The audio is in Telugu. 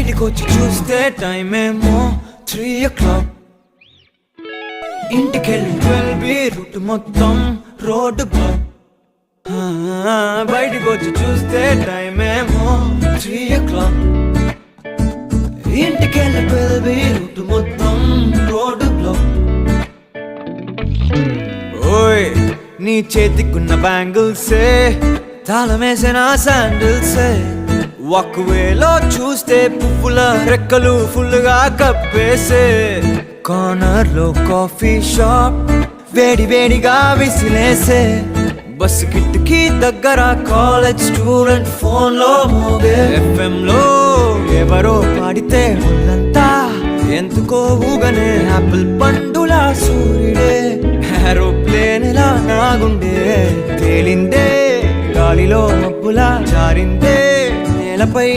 బయటికొచ్చి చూస్తే టైం ఏమో 3 o'clock. ఇంటికెళ్ళి 12 రూట్ మొత్తం రోడ్డు బ్లాక్. బయటికొచ్చి చూస్తే టైం ఏమో 3 o'clock. ఇంటికెళ్ళి 12 రూట్ మొత్తం రోడ్డు బ్లాక్. ఓయ్ నీ చేతికున్న బ్యాంగిల్సే తాళమేసిన శాండిల్సే వాక్వేలో చూస్తే పువ్వుల రెక్కలు ఫుల్గా కప్పేసే కార్నర్ లో కాఫీ షాప్ వేడి వేడిగా విసిలేసే బస్ కిటికీ దగ్గర కాలేజ్ స్టూడెంట్ ఫోన్ లో మోగే FM లో ఎవరో పాడితే ఒళ్ళంతా ఎందుకో ఊగనే యాపిల్ పండులా సూర్యుడే ఏరోప్లేన్ లా నాగుండే తేలిందే గాలిలో మబ్బులా జారిందే నేలపై.